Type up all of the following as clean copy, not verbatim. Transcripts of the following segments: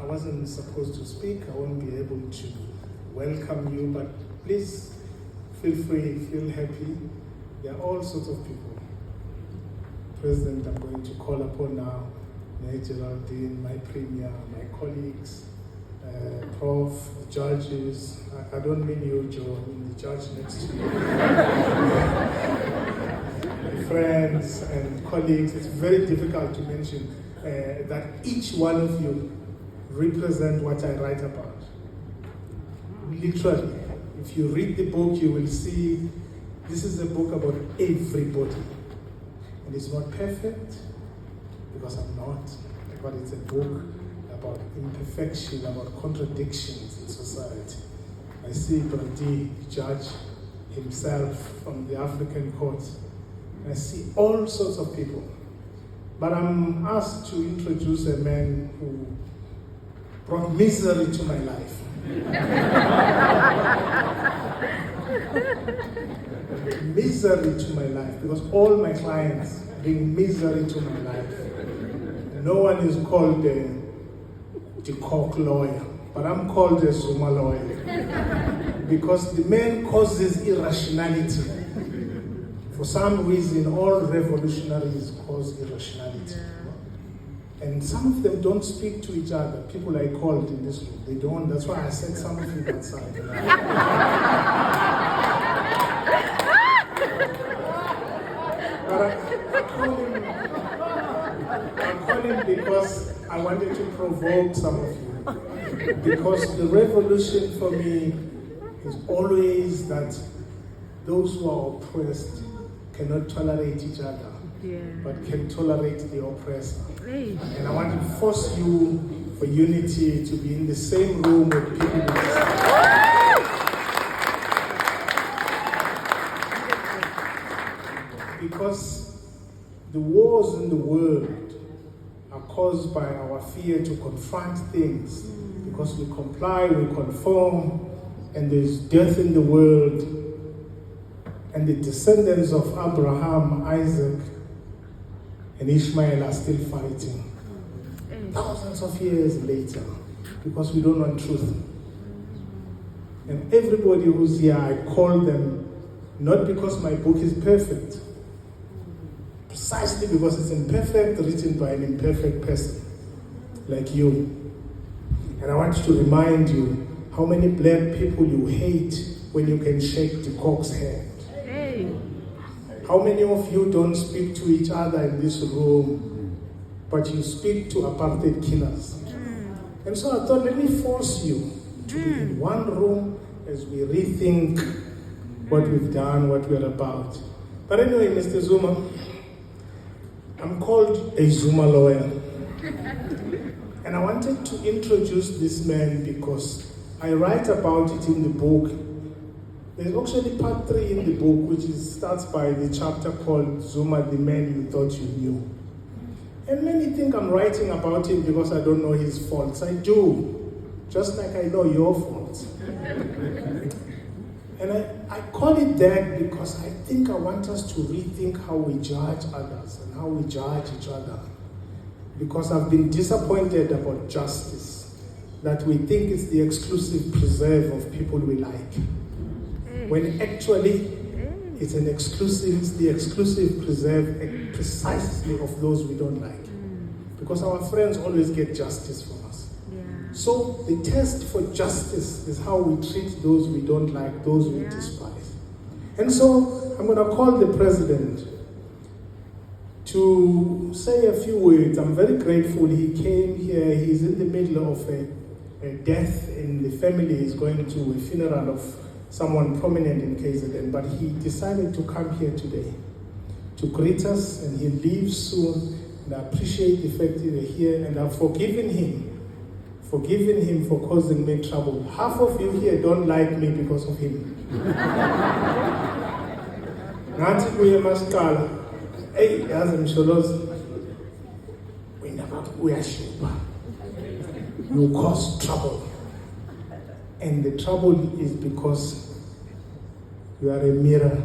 I wasn't supposed to speak. I won't be able to welcome you, but please feel free, feel happy. There are all sorts of people. President, I'm going to call upon now, Mayor Geraldine, my premier, my colleagues, Prof, the judges. I don't mean you, Joe, I mean the judge next to you. Friends and colleagues. It's very difficult to mention that each one of you represent what I write about. Literally, if you read the book, you will see this is a book about everybody. And it's not perfect, because I'm not, but it's a book about imperfection, about contradictions in society. I see Brady, judge himself from the African court. I see all sorts of people. But I'm asked to introduce a man who brought misery to my life. Misery to my life, because all my clients bring misery to my life. No one is called the court lawyer, but I'm called the Zuma lawyer. Because the man causes irrationality. For some reason, all revolutionaries cause irrationality. And some of them don't speak to each other. People I called in this room, they don't. That's why I sent some of you outside. But I call him because I wanted to provoke some of you. Because the revolution for me is always that those who are oppressed cannot tolerate each other, but can tolerate the oppressor. And I want to force you for unity to be in the same room with people with because the wars in the world are caused by our fear to confront things, because we comply, we conform, and there's death in the world. And the descendants of Abraham, Isaac, and Ishmael are still fighting. Thousands of years later, because we don't want truth. And everybody who's here, I call them, not because my book is perfect, precisely because it's imperfect, written by an imperfect person, like you. And I want to remind you how many black people you hate when you can shake the cock's hand. How many of you don't speak to each other in this room, but you speak to apartheid killers? And so I thought, let me force you to be in one room as we rethink what we've done, what we're about. But anyway, Mr. Zuma, I'm called a Zuma lawyer. And I wanted to introduce this man because I write about it in the book. There's actually part 3 in the book, which starts by the chapter called Zuma, the man you thought you knew. And many think I'm writing about him because I don't know his faults. I do, just like I know your faults. And I call it that because I think I want us to rethink how we judge others and how we judge each other. Because I've been disappointed about justice, that we think it's the exclusive preserve of people we like. When actually it's the exclusive preserve precisely of those we don't like. Because our friends always get justice from us. So the test for justice is how we treat those we don't like, those we despise. And so I'm going to call the president to say a few words. I'm very grateful he came here. He's in the middle of a death in the family. He's going to a funeral of someone prominent in KZN, but he decided to come here today to greet us, and he leaves soon. And I appreciate the fact that you're here, and I've forgiven him for causing me trouble. Half of you here don't like me because of him. Nathi kuye masiqala, hey, yazi msholozi, wena uyashupha. You cause trouble. And the trouble is because you are a mirror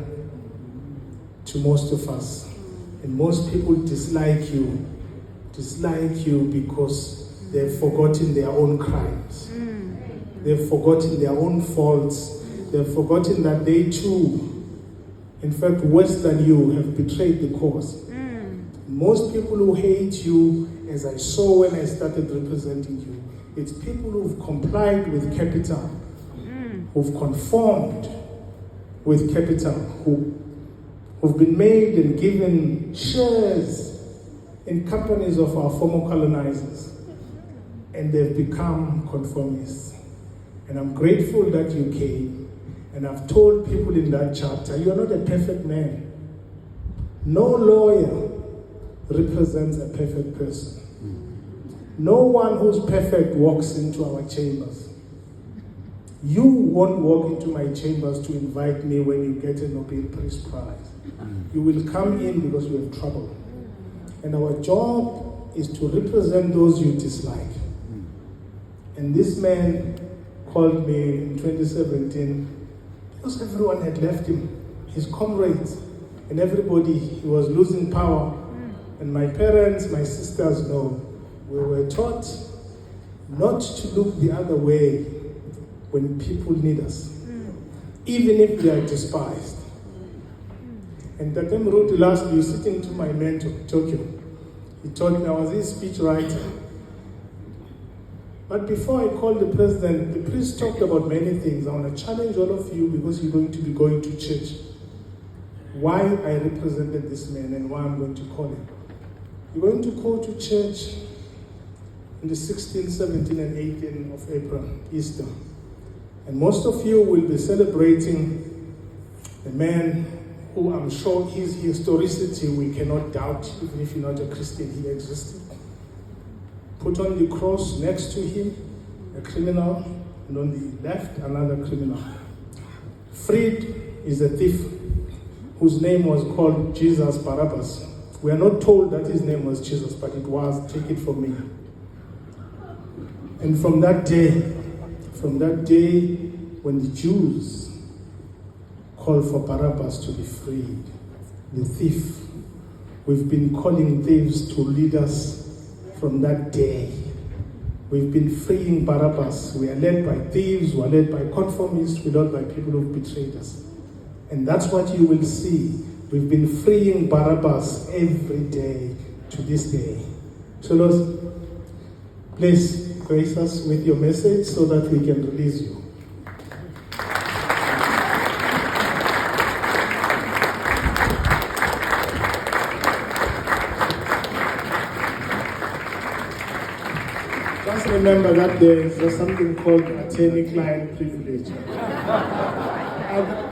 to most of us. And most people dislike you because they've forgotten their own crimes. They've forgotten their own faults. They've forgotten that they too, in fact, worse than you, have betrayed the cause. Most people who hate you, as I saw when I started representing you, it's people who've complied with capital, who've conformed with capital, who've been made and given shares in companies of our former colonizers, and they've become conformists. And I'm grateful that you came, and I've told people in that chapter, you're not a perfect man. No lawyer represents a perfect person. No one who's perfect walks into our chambers. You won't walk into my chambers to invite me when you get a Nobel Peace Prize. You will come in because you have trouble. And our job is to represent those you dislike. And this man called me in 2017 because everyone had left him, his comrades, and everybody, he was losing power. And my parents, my sisters know, we were taught not to look the other way when people need us, even if they are despised. And Tatem wrote lastly, sitting to my mentor, Tokyo, he told me I was his speech writer. But before I called the president, the priest talked about many things. I want to challenge all of you because you're going to be going to church. Why I represented this man and why I'm going to call him. You're going to go to church in the 16th, 17th, and 18th of April, Easter. And most of you will be celebrating the man who I'm sure his historicity we cannot doubt, even if you're not a Christian, he existed. Put on the cross next to him, a criminal, and on the left, another criminal. Freed is a thief whose name was called Jesus Barabbas. We are not told that his name was Jesus, but it was, take it from me. And from that day, when the Jews called for Barabbas to be freed, the thief, we've been calling thieves to lead us from that day. We've been freeing Barabbas. We are led by thieves, we are led by conformists, we are led by people who've betrayed us. And that's what you will see. We've been freeing Barabbas every day to this day. So Lord, please grace us with your message so that we can release you. Just remember that there is something called attorney-client privilege.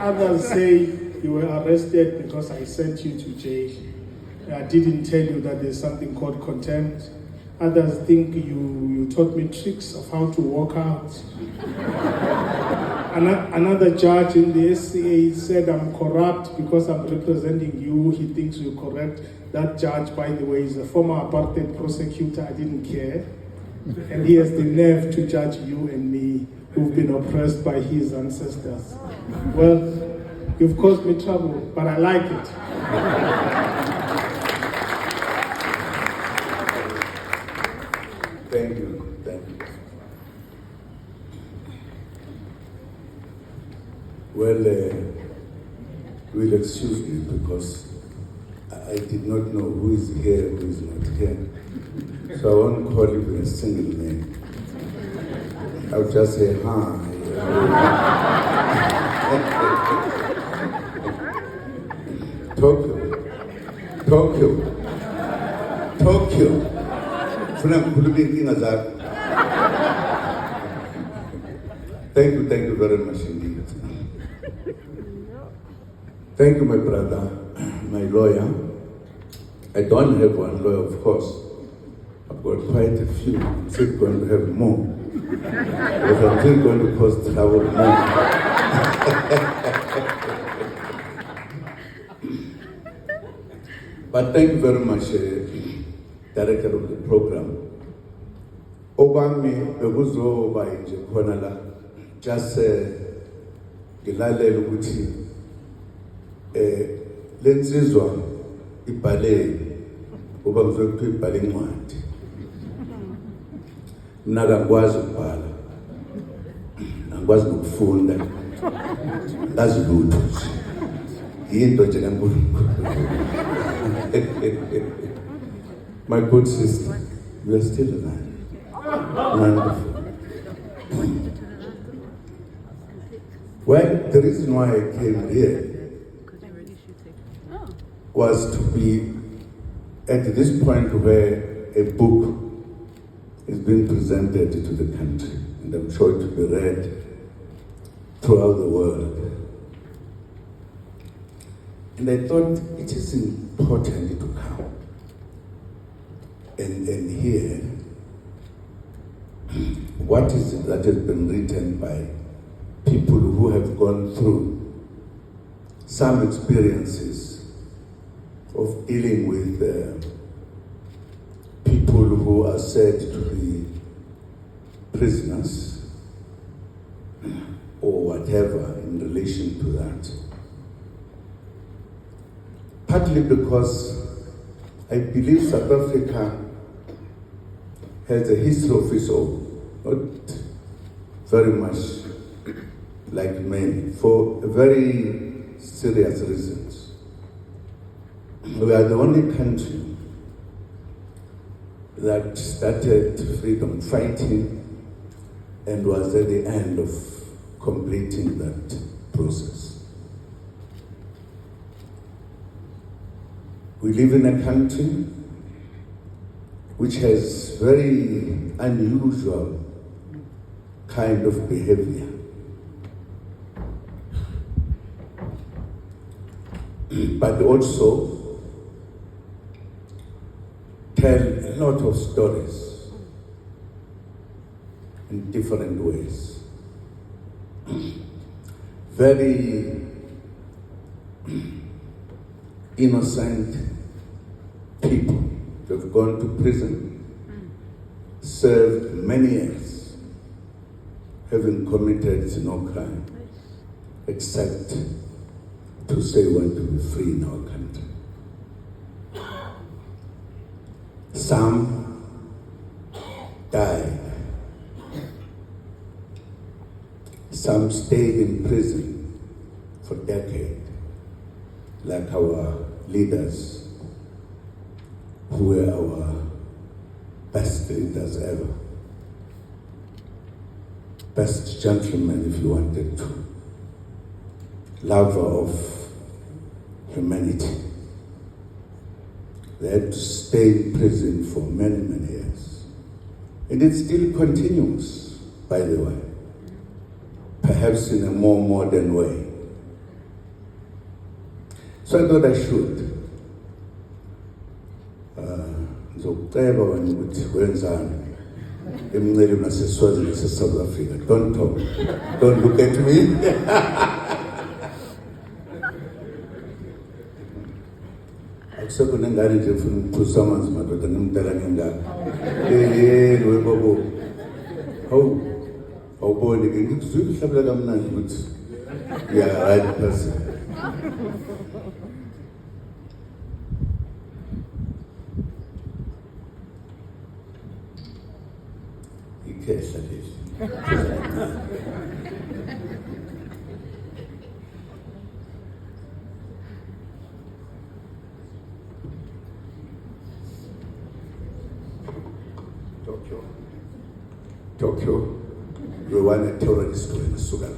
Others say you were arrested because I sent you to jail. I didn't tell you that there's something called contempt. Others think you taught me tricks of how to walk out. Another judge in the SCA said I'm corrupt because I'm representing you. He thinks you're correct. That judge, by the way, is a former apartheid prosecutor. I didn't care. And he has the nerve to judge you and me, who've been oppressed by his ancestors. Well, you've caused me trouble, but I like it. Thank you. Well, we'll excuse me because I did not know who is here, who is not here. So I won't call you with a single name. I'll just say, hi. Tokyo. Thank you very much indeed. Thank you, my brother, my lawyer. I don't have one lawyer, of course. I've got quite a few. I'm still going to have more. Because I'm still going to cause trouble more. But thank you very much, Director of the program. Obami bekuzo ba nje khona la just ngilalela ukuthi lensizwa ibhale uba ngizokuthiwa ibhale incwadi Mina akakwazi ukubhala. Angikwazi nokufunda. Ngazi lutho. Yinto nje kaNkulunkulu. My good sister, you are still alive. Wonderful. Well, the reason why I came here was to be at this point where a book is being presented to the country, and I'm sure it will be read throughout the world. And I thought it is important to come and hear what is it that has been written by people who have gone through some experiences of dealing with people who are said to be prisoners or whatever in relation to that. Partly because I believe South Africa has a history of its own, not very much like many, for very serious reasons. We are the only country that started freedom fighting and was at the end of completing that process. We live in a country which has very unusual kind of behavior. But also tell a lot of stories in different ways. Very innocent people who have gone to prison, served many years, having committed no crime, except to say we want to be free in our country. Some died. Some stayed in prison for decades, like our leaders, who were our best leaders ever. Best gentlemen, if you wanted to. Lover of humanity. They had to stay in prison for many, many years. And it still continues, by the way. Perhaps in a more modern way. So I thought I should. Ngizocela wena ukuthi wenzani emnceleni naseswazini South Africa. Don't talk. Don't look at me. Akusekho nengane nje ufuna ukuphuza amanzi madoda ngimdala ngengane. Lo babo. Awuboni ke ngikuzwile ihlabela kamnandi ukuthi you are the right person. Ikhehla leli. Tokyo, you want a terrorist to Sugar.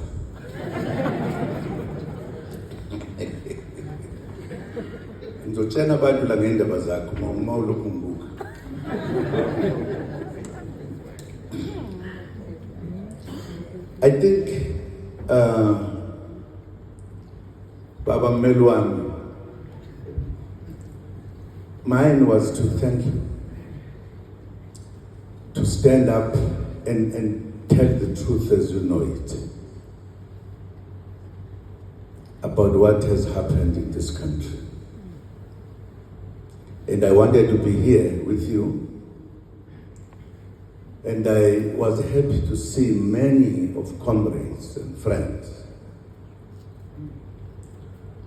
Ngizotshela abantu la ngendaba zakho uma ulokhu ngibuka. I think Baba Melwan, mine was to thank you, to stand up and tell the truth as you know it about what has happened in this country. And I wanted to be here with you. And I was happy to see many of comrades and friends.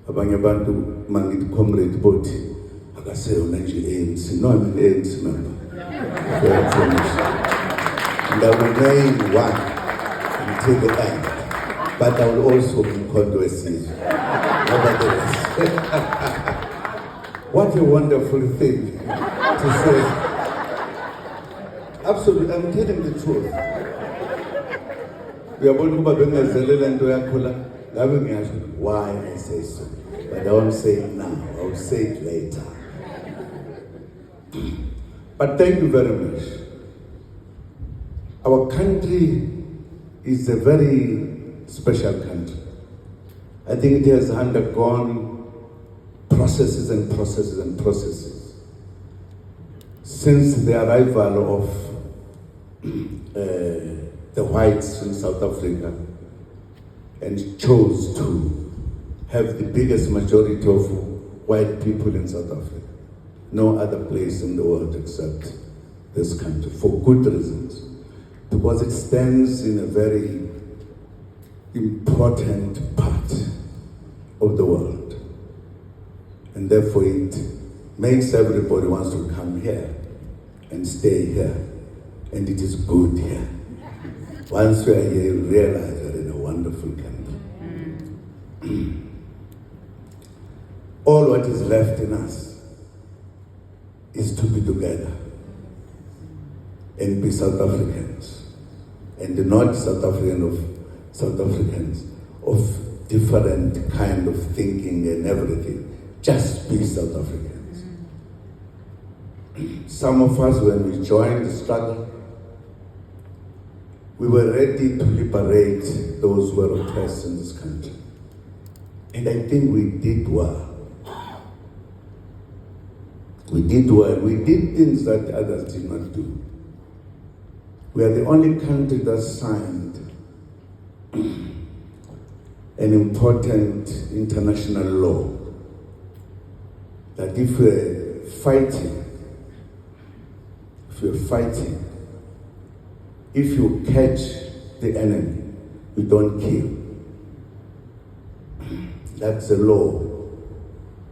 Abanye abantu mangithi comrade bothi akaseyona nje ANC. No, I'm an ANC member. For information. And I will name one until the end. But I will also be controversial. Nevertheless. What a wonderful thing to say. Absolutely, I'm telling the truth. We are going to why I say so. But I won't say it now. I will say it later. But thank you very much. Our country is a very special country. I think it has undergone processes and processes and processes since the arrival of the whites in South Africa and chose to have the biggest majority of white people in South Africa. No other place in the world except this country, for good reasons. Because it stands in a very important part of the world. And therefore it makes everybody wants to come here and stay here. And it is good here. Once we are here, you realize we're in a wonderful country. All what is left in us is to be together and be South Africans. And not South Africans of different kind of thinking and everything. Just be South Africans. Some of us, when we joined the struggle, we were ready to liberate those who were oppressed in this country. And I think we did well. We did well. We did things that others did not do. We are the only country that signed an important international law that if we're fighting, if you catch the enemy, you don't kill. That's a law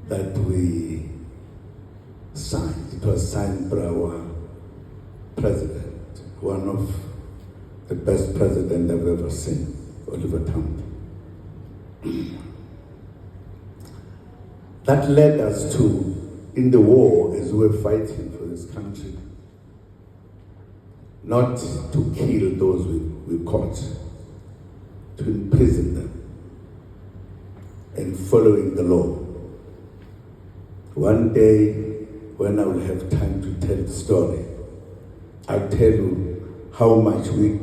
that we signed. It was signed by our president, one of the best presidents I've ever seen, Oliver Tambo. That led us to, in the war, as we were fighting for this country, not to kill those we caught, to imprison them, and following the law. One day, when I will have time to tell the story, I'll tell you how much we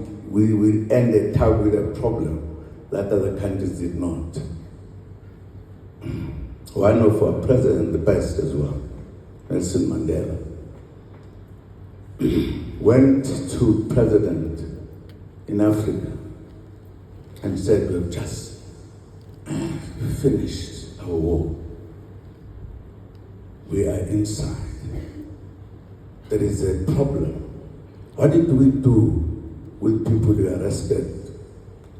ended up with a problem that other countries did not. One of our presidents, the best as well, Nelson Mandela, went to president in Africa and said, we've just finished our war. We are inside. There is a problem. What did we do with people who are arrested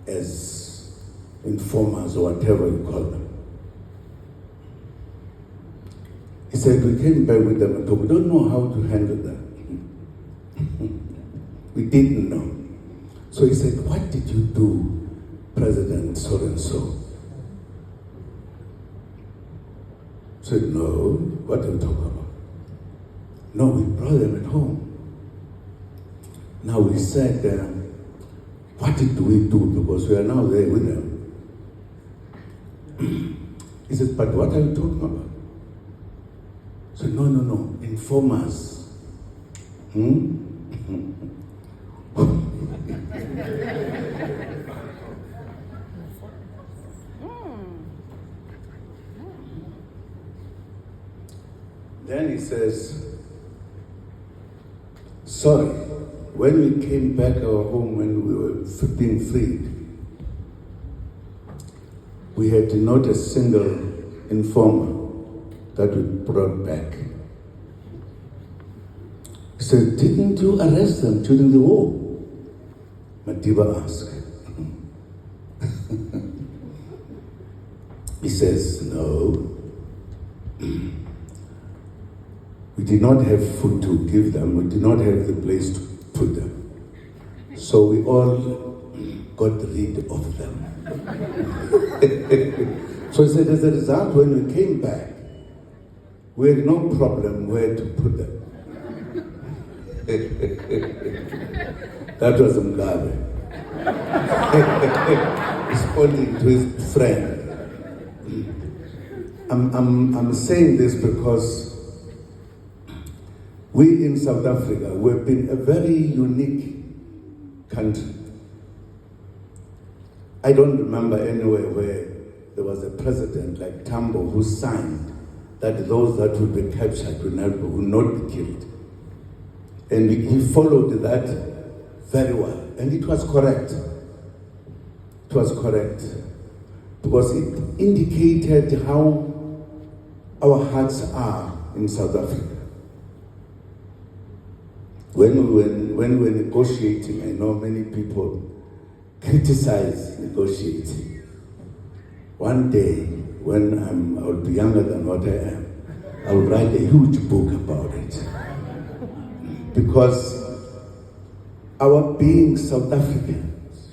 as informers or whatever you call them? He said, we came back with them and told, we don't know how to handle that. We didn't know. So he said, what did you do, President so-and-so? I said, no, what are you talking about? No, we brought them at home. Now we said, what did we do? Because we are now there with them. He said, but what are you talking about? I said, no, informers. Then he says, sorry, when we came back our home, when we were being freed, we had not a single informer that we brought back. He said, didn't you arrest them during the war? Madiba asked. He says, no. We did not have food to give them. We did not have the place to put them. So we all got rid of them. So he said, as a result, when we came back, we had no problem where to put them. That was Mugabe responding to his friend. I'm saying this because we in South Africa, we've been a very unique country. I don't remember anywhere where there was a president like Tambo who signed that those that would be captured would not be killed. And he followed that very well. And it was correct. It was correct. Because it indicated how our hearts are in South Africa. When we were negotiating, I know many people criticize negotiating. One day, when I'll be younger than what I am, I'll write a huge book about it. Because our being South Africans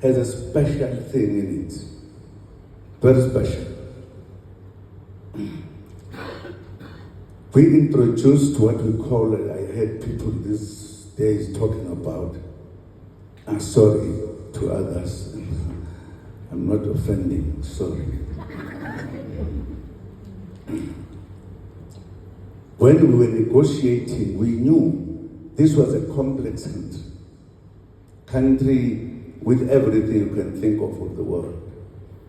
has a special thing in it. Very special. We introduced what we call, I heard people these days talking about, I'm sorry to others. I'm not offending, sorry. When we were negotiating, we knew this was a complex country with everything you can think of the world.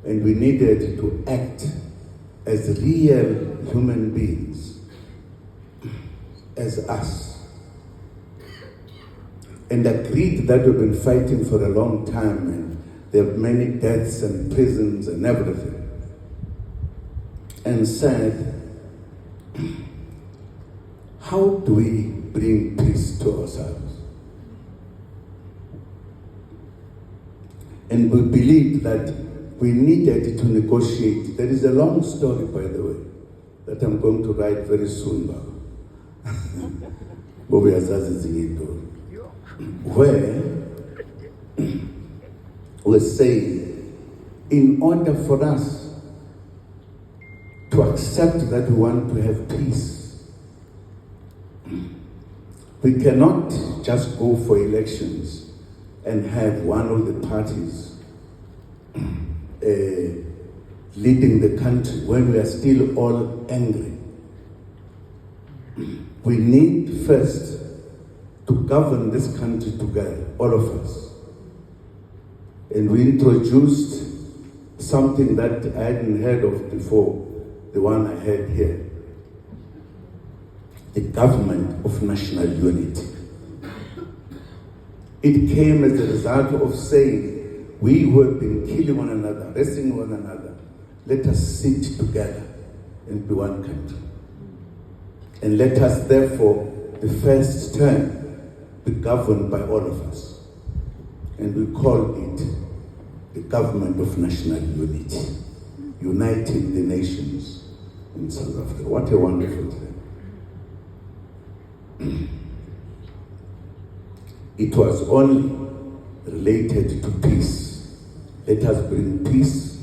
And we needed to act as real human beings, as us. And agreed that we've been fighting for a long time and there are many deaths and prisons and everything. And said, how do we bring peace to ourselves? And we believed that we needed to negotiate. There is a long story, by the way, that I'm going to write very soon, where we're saying, in order for us to accept that we want to have peace, we cannot just go for elections and have one of the parties leading the country when we are still all angry. We need first to govern this country together, all of us. And we introduced something that I hadn't heard of before, the one I had here. The government of national unity. It came as a result of saying, we who have been killing one another, arresting one another, let us sit together and be one country. And let us therefore, the first term, be governed by all of us. And we call it the government of national unity, uniting the nations in South Africa. What a wonderful thing. It was only related to peace. Let us bring peace,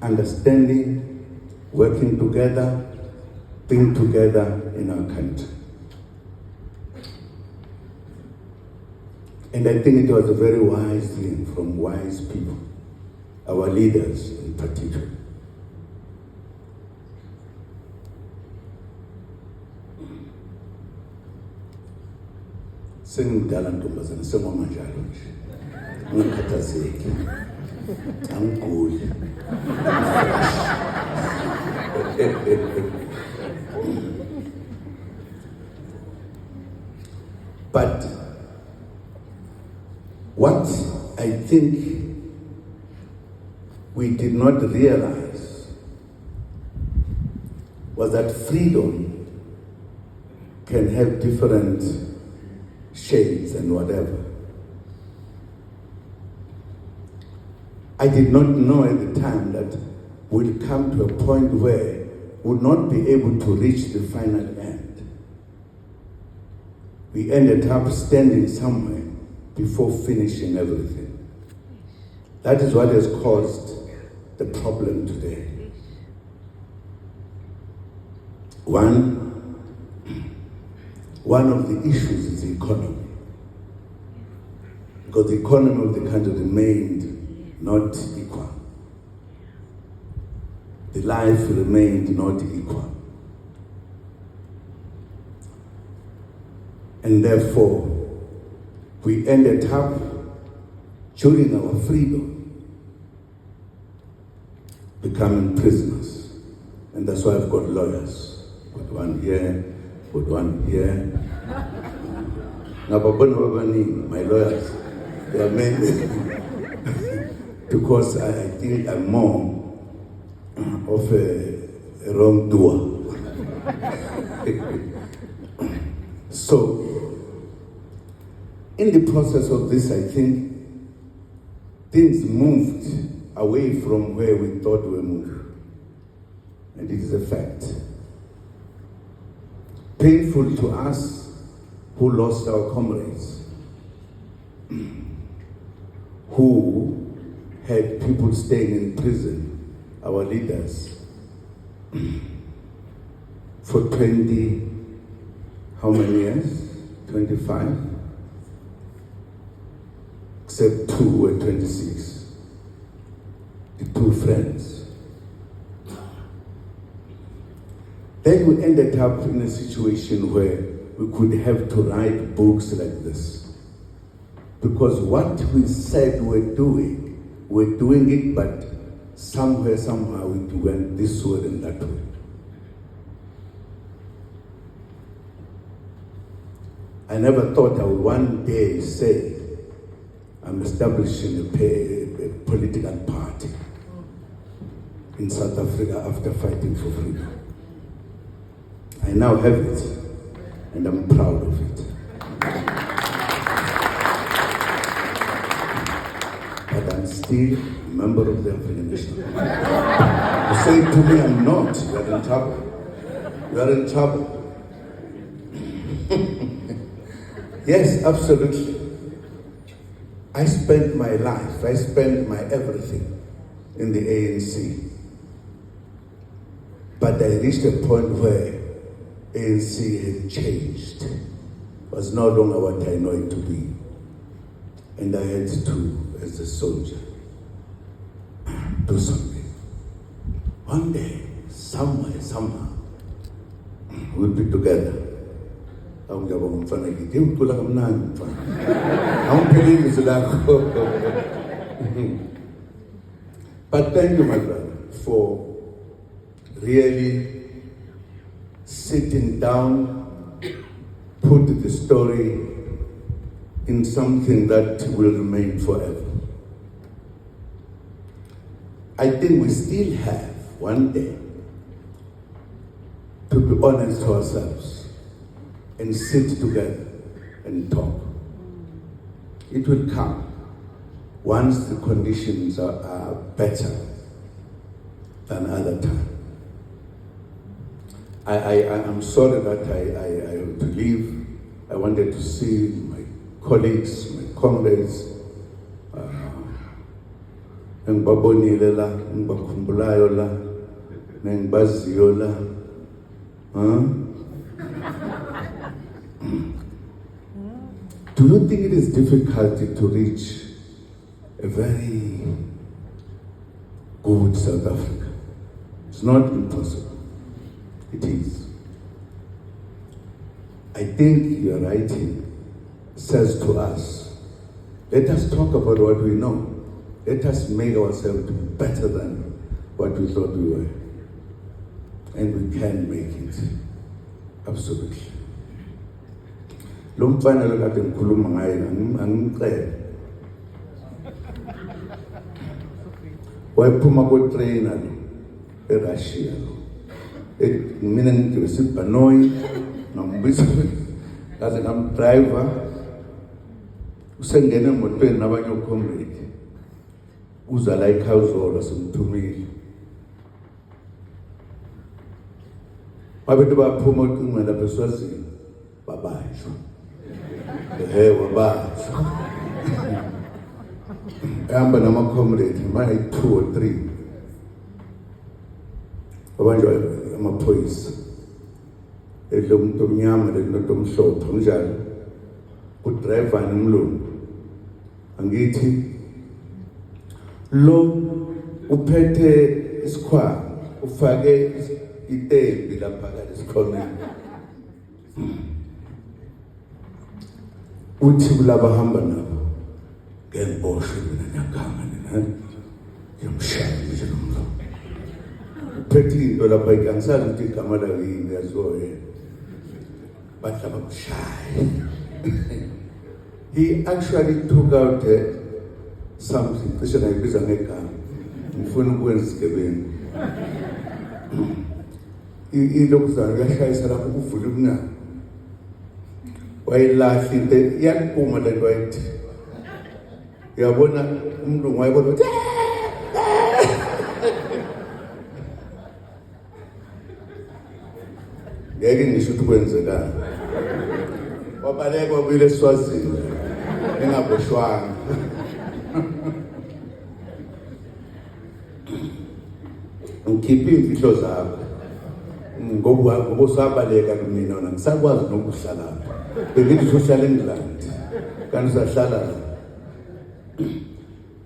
understanding, working together, being together in our country. And I think it was a very wise thing from wise people, our leaders in particular. Sengidala ntombazana sengomanjalo nje. Ngikhathazeki. Angiguli. But what I think we did not realize was that freedom can have different shades and whatever. I did not know at the time that we'd come to a point where we'd not be able to reach the final end. We ended up standing somewhere before finishing everything. That is what has caused the problem today. One of the issues is the economy. Because the economy of the country remained not equal. The life remained not equal. And therefore, we ended up, during our freedom, becoming prisoners. And that's why I've got lawyers. Got one here, got one here. Now, my lawyers, they are mainly because I think I'm more of a wrongdoer. So, in the process of this, I think things moved away from where we thought we were moving. And it is a fact. Painful to us who lost our comrades, who had people staying in prison, our leaders, for 20, how many years? 25? Except 2 were 26. The 2 friends. Then we ended up in a situation where we could have to write books like this. Because what we said we're doing it, but somewhere, somehow it went this way and that way. I never thought I would one day say, I'm establishing a political party in South Africa after fighting for freedom. I now have it, and I'm proud of it. But I'm still a member of the African National Congress. You say to me, I'm not. You are in trouble. You are in trouble. Yes, absolutely. I spent my life, I spent my everything in the ANC. But I reached a point where ANC had changed. It was no longer what I know it to be. And I had to, as a soldier, do something. One day, somewhere, somehow, we'll be together. But thank you, my brother, for really sitting down, put the story in something that will remain forever. I think we still have one day to be honest to ourselves and sit together and talk. It will come once the conditions are better than other time. I'm sorry that I have to leave. I wanted to see my colleagues, my comrades, ngibabonile la, ngibakhumbulayo la, nengibaziyo la. Do you think it is difficult to reach a very good South Africa? It's not impossible. It is. I think your writing says to us, let us talk about what we know. Let us make ourselves better than what we thought we were. And we can make it. Absolutely. Lo mfana lo kade ngikhuluma ngaye angimcela. Wayephuma ko-trainer lo eRussia lo. Mina ngigibele sibhanoyi ngambisa kaze ngamdriver usengena emotweni nabanye ocomrade uza la ekhawuzola simthumile. Babetu baphuma ucingo lapha eSwazini babashwa. Wabashwa. ehamba nama-comrade ma-2 or 3 babanjwa amaphoyisa edle umuntu omnyama lento omhlophe njalo udriver nomlungu angithi lo uphethe isikhwama ufake itembi lapha esikhoneni uthi kulaba hamba nabo ngenboshwe mina nyakhangane yamshaya nje lo uphethe into lapha ikangisazi ukuthi igama layo yini yaziwa yena bathi abamshaya. He actually took out something cishe nayibiza ngegama ngifuna ukwenza isigebengu ilokuzana kuyashayisa lapho kuvula ubunana wayilahla into iyaphuma le nto wayithi uyabona umlungu wayebona ukuthi ngeke ngisho ukuthi kwenzekani wabaleka wabuyela eSwazini engaboshwanga. Ngikhiphe imfihlo zakho ngoba usabaleka kumina wona ngisakwazi nokuhlala lapha bengithi uhlala eNgland kanti usahlala la.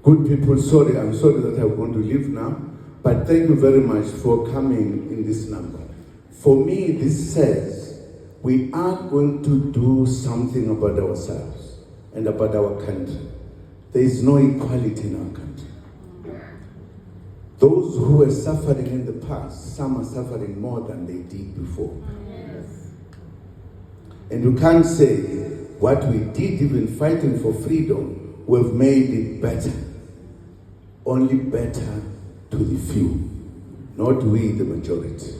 Good people, sorry, I'm sorry that I'm going to leave now, but thank you very much for coming in this number. For me, this says we are going to do something about ourselves and about our country. There is no equality in our country. Those who were suffering in the past, some are suffering more than they did before. Yes. And you can't say what we did even fighting for freedom, we've made it better. Only better to the few, not we the majority.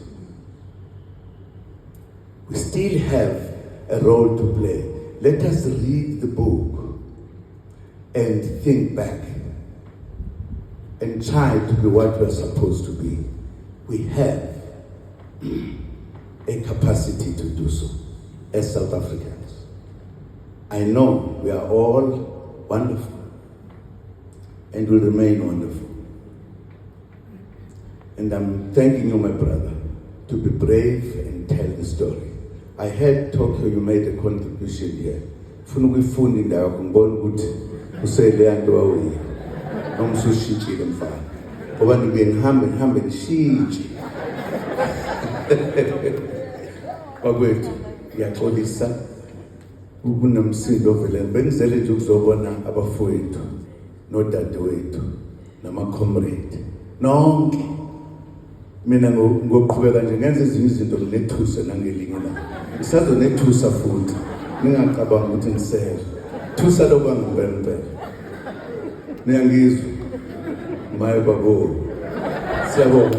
We still have a role to play. Let us read the book and think back and try to be what we are supposed to be. We have a capacity to do so as South Africans. I know we are all wonderful and will remain wonderful. And I'm thanking you, my brother, to be brave and tell the story. I heard Tokyo, you made a contribution here. Funa ukuyifunda indawo ngibona ukuthi usele nto wawe. Nomsushitshile mfana. Ngoba ngihambe nishitshi. Bakwethu, ngiyaxolisa ukunomsindo ovela. Bengizele nje ukuzobona abafowethu nodadewethu nama-comrade. Nonke. Mina ngoqhubeka nje ngenza ezinye izinto nginethusa nangelinye la. Ngisazonethusa futhi. Ningacabanga ukuthi ngisele. Thusa lokho ngempela. Niyangizwa? Maye babo. Siyabonga.